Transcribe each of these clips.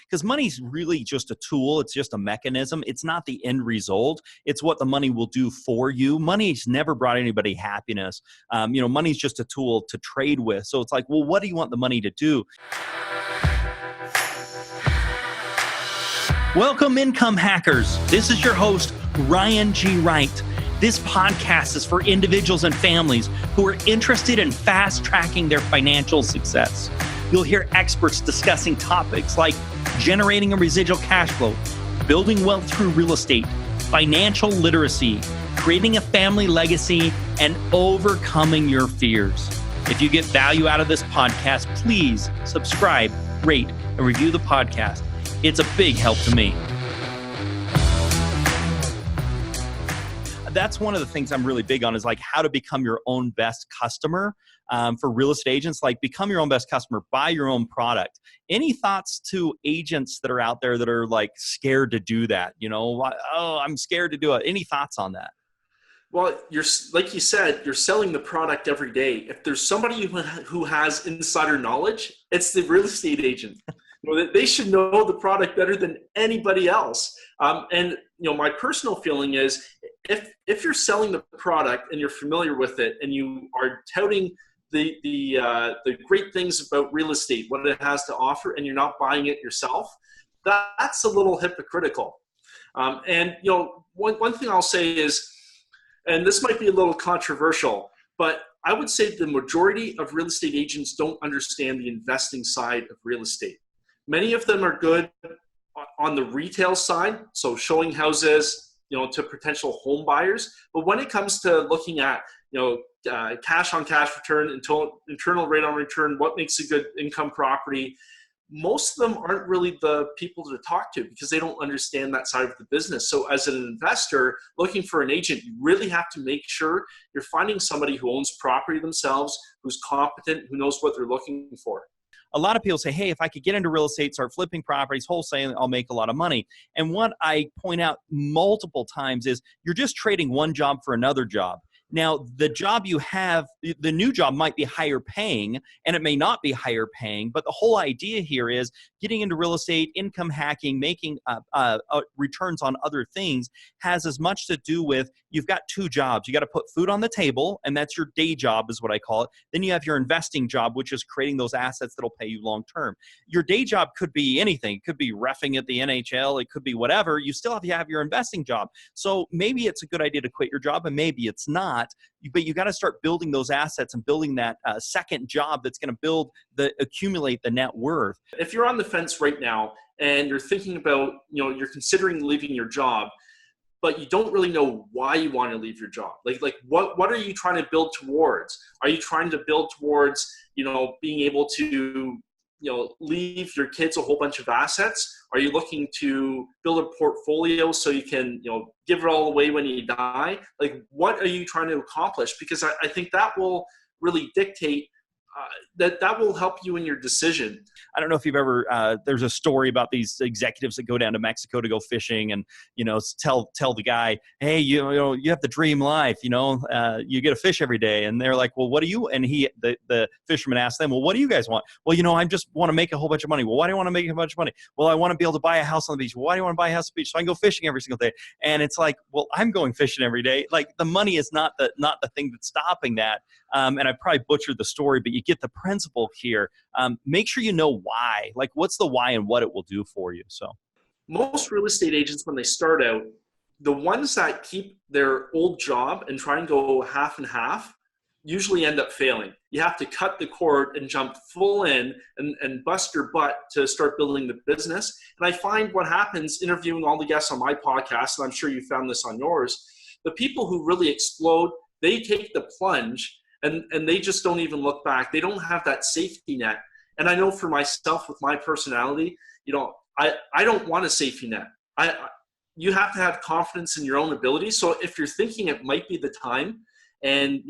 Because money's really just a tool. It's just a mechanism. It's not the end result. It's what the money will do for you. Money's never brought anybody happiness. Money's just a tool to trade with. So it's like, well, what do you want the money to do? Welcome, Income Hackers. This is your host, Ryan G. Wright. This podcast is for individuals and families who are interested in fast-tracking their financial success. You'll hear experts discussing topics like generating a residual cash flow, building wealth through real estate, financial literacy, creating a family legacy, and overcoming your fears. If you get value out of this podcast, please subscribe, rate, and review the podcast. It's a big help to me. That's one of the things I'm really big on is like how to become your own best customer for real estate agents. Like become your own best customer, buy your own product. Any thoughts to agents that are out there that are like scared to do that? I'm scared to do it. Any thoughts on that? Well, like you said, you're selling the product every day. If there's somebody who has insider knowledge, it's the real estate agent. They should know the product better than anybody else. My personal feeling is if you're selling the product and you're familiar with it and you are touting the great things about real estate, what it has to offer, and you're not buying it yourself, that's a little hypocritical. One thing I'll say is, and this might be a little controversial, but I would say the majority of real estate agents don't understand the investing side of real estate. Many of them are good on the retail side, so showing houses, to potential home buyers. But when it comes to looking at, cash on cash return, internal rate on return, what makes a good income property, most of them aren't really the people to talk to because they don't understand that side of the business. So as an investor looking for an agent, you really have to make sure you're finding somebody who owns property themselves, who's competent, who knows what they're looking for. A lot of people say, hey, if I could get into real estate, start flipping properties, wholesaling, I'll make a lot of money. And what I point out multiple times is you're just trading one job for another job. Now, the job you have, the new job might be higher paying, and it may not be higher paying, but the whole idea here is getting into real estate, income hacking, making returns on other things has as much to do with you've got two jobs. You got to put food on the table, and that's your day job is what I call it. Then you have your investing job, which is creating those assets that'll pay you long term. Your day job could be anything. It could be reffing at the NHL. It could be whatever. You still have to have your investing job. So maybe it's a good idea to quit your job, and maybe it's not. But you got to start building those assets and building that second job that's going to accumulate the net worth. If you're on the fence right now and you're thinking about, you're considering leaving your job, but you don't really know why you want to leave your job. Like what are you trying to build towards? Are you trying to build towards, being able to, leave your kids a whole bunch of assets? Are you looking to build a portfolio so you can, give it all away when you die? Like, what are you trying to accomplish? Because I think that will really dictate that will help you in your decision. I don't know if you've ever, there's a story about these executives that go down to Mexico to go fishing and, tell the guy, hey, you have the dream life, you get a fish every day. And they're like, well, what do you, and the fisherman asked them, well, what do you guys want? Well, I just want to make a whole bunch of money. Well, why do you want to make a bunch of money? Well, I want to be able to buy a house on the beach. Well, why do you want to buy a house on the beach? So I can go fishing every single day. And it's like, well, I'm going fishing every day. Like the money is not the thing that's stopping that. And I probably butchered the story, but you get the principle here. Make sure you know why. Like, what's the why and what it will do for you? So, most real estate agents, when they start out, the ones that keep their old job and try and go half and half usually end up failing. You have to cut the cord and jump full in and bust your butt to start building the business. And I find what happens interviewing all the guests on my podcast, and I'm sure you found this on yours, the people who really explode, they take the plunge and they just don't even look back. They don't have that safety net. And I know for myself with my personality, I don't want a safety net. You have to have confidence in your own ability. So if you're thinking it might be the time and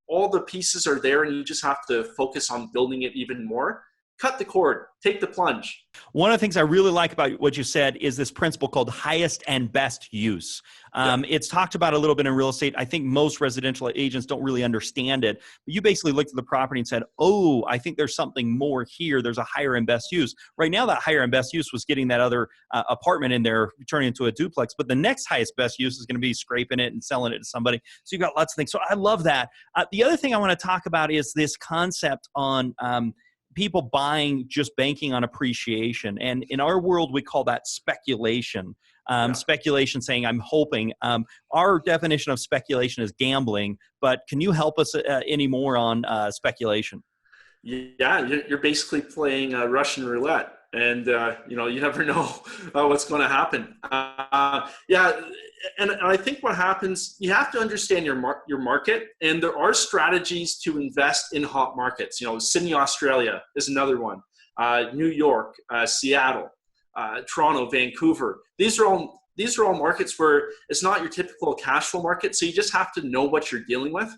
all the pieces are there and you just have to focus on building it even more, cut the cord, take the plunge. One of the things I really like about what you said is this principle called highest and best use. It's talked about a little bit in real estate. I think most residential agents don't really understand it. But you basically looked at the property and said, oh, I think there's something more here. There's a higher and best use. Right now, that higher and best use was getting that other apartment in there, turning into a duplex. But the next highest best use is going to be scraping it and selling it to somebody. So you've got lots of things. So I love that. The other thing I want to talk about is this concept on people banking on appreciation. And in our world, we call that speculation. Speculation saying, I'm hoping. Our definition of speculation is gambling, but can you help us any more on speculation? Yeah, you're basically playing Russian roulette, and you never know what's going to happen. And I think what happens, you have to understand your market, and there are strategies to invest in hot markets. Sydney, Australia is another one. New York, Seattle, Toronto, Vancouver. These are all markets where it's not your typical cash flow market. So you just have to know what you're dealing with.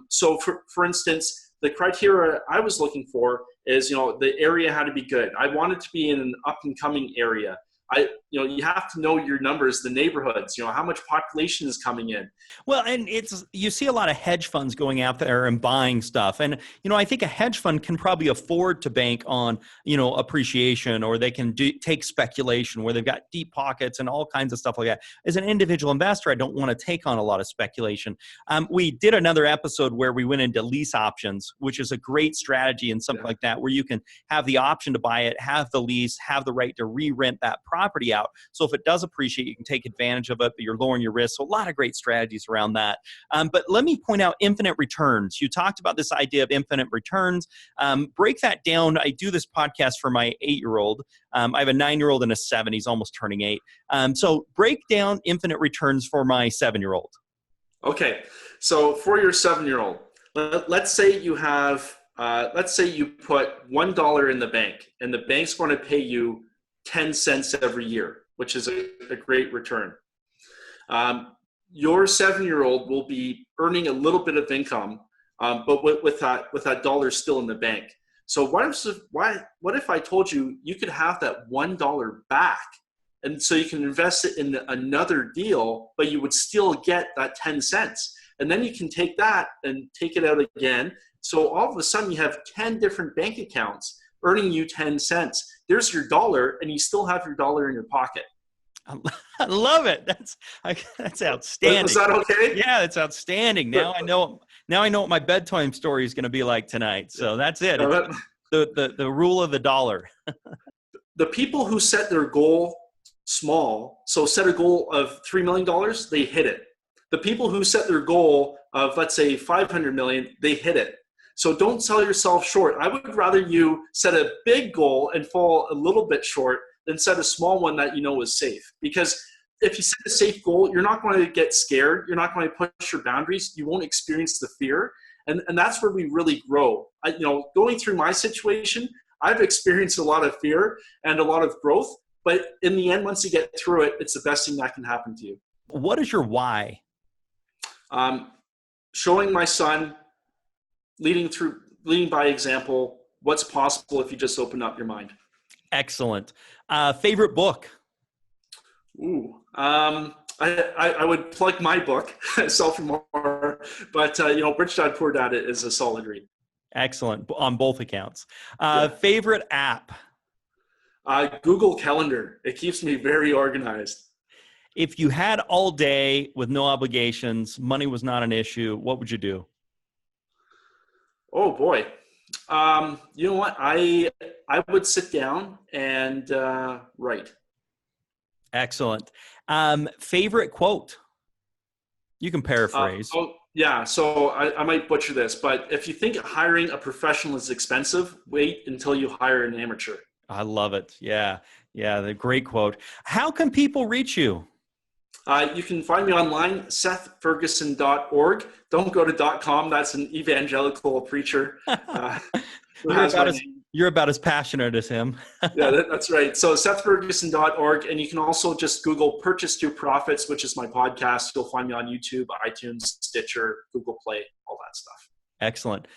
So for instance, the criteria I was looking for is, the area had to be good. I wanted to be in an up and coming area. You have to know your numbers, the neighborhoods, how much population is coming in. Well, and you see a lot of hedge funds going out there and buying stuff. And, I think a hedge fund can probably afford to bank on, appreciation, or they can take speculation where they've got deep pockets and all kinds of stuff like that. As an individual investor, I don't want to take on a lot of speculation. We did another episode where we went into lease options, which is a great strategy and something like that, where you can have the option to buy it, have the lease, have the right to re-rent that property out. So if it does appreciate, you can take advantage of it, but you're lowering your risk. So a lot of great strategies around that. But let me point out infinite returns. You talked about this idea of infinite returns. Break that down. I do this podcast for my 8-year-old. I have a 9-year-old and a 7. He's almost turning 8. So break down infinite returns for my 7-year-old. Okay. So for your 7-year-old, let's say you have, let's say you put $1 in the bank, and the bank's going to pay you 10 cents every year, which is a great return. Your 7-year-old will be earning a little bit of income, but with that dollar still in the bank. So what if I told you could have that $1 back, and so you can invest it in another deal, but you would still get that 10 cents, and then you can take that and take it out again. So all of a sudden you have 10 different bank accounts earning you 10 cents. There's your dollar, and you still have your dollar in your pocket. I love it. That's outstanding. Is that okay? Yeah, it's outstanding. Now I know what my bedtime story is going to be like tonight. So that's it. It's the rule of the dollar. The people who set their goal small, so set a goal of $3 million, they hit it. The people who set their goal of, let's say, 500 million, they hit it. So don't sell yourself short. I would rather you set a big goal and fall a little bit short than set a small one that is safe. Because if you set a safe goal, you're not going to get scared. You're not going to push your boundaries. You won't experience the fear. And that's where we really grow. Going through my situation, I've experienced a lot of fear and a lot of growth. But in the end, once you get through it, it's the best thing that can happen to you. What is your why? Showing my son, leading by example, what's possible if you just open up your mind. Excellent. Favorite book? Ooh, I would plug my book, Sell for More, but Rich Dad Poor Dad is a solid read. Excellent on both accounts. Favorite app? Google Calendar. It keeps me very organized. If you had all day with no obligations, money was not an issue, what would you do? Oh boy. You know what? I would sit down and write. Excellent. Favorite quote? You can paraphrase. So I might butcher this, but if you think hiring a professional is expensive, wait until you hire an amateur. I love it. Yeah, the great quote. How can people reach you? You can find me online, sethferguson.org. Don't go to .com. That's an evangelical preacher. You're about as passionate as him. Yeah, that's right. So sethferguson.org. And you can also just Google Purchase to Profits, which is my podcast. You'll find me on YouTube, iTunes, Stitcher, Google Play, all that stuff. Excellent.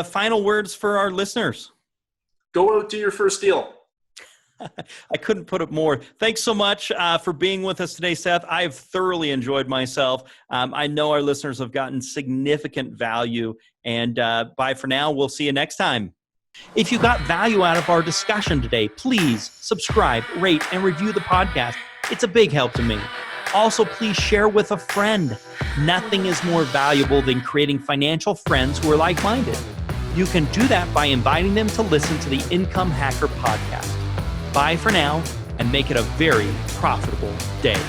Final words for our listeners. Go out, do your first deal. I couldn't put it more. Thanks so much for being with us today, Seth. I've thoroughly enjoyed myself. I know our listeners have gotten significant value. And bye for now. We'll see you next time. If you got value out of our discussion today, please subscribe, rate, and review the podcast. It's a big help to me. Also, please share with a friend. Nothing is more valuable than creating financial friends who are like-minded. You can do that by inviting them to listen to the Income Hacker podcast. Bye for now, and make it a very profitable day.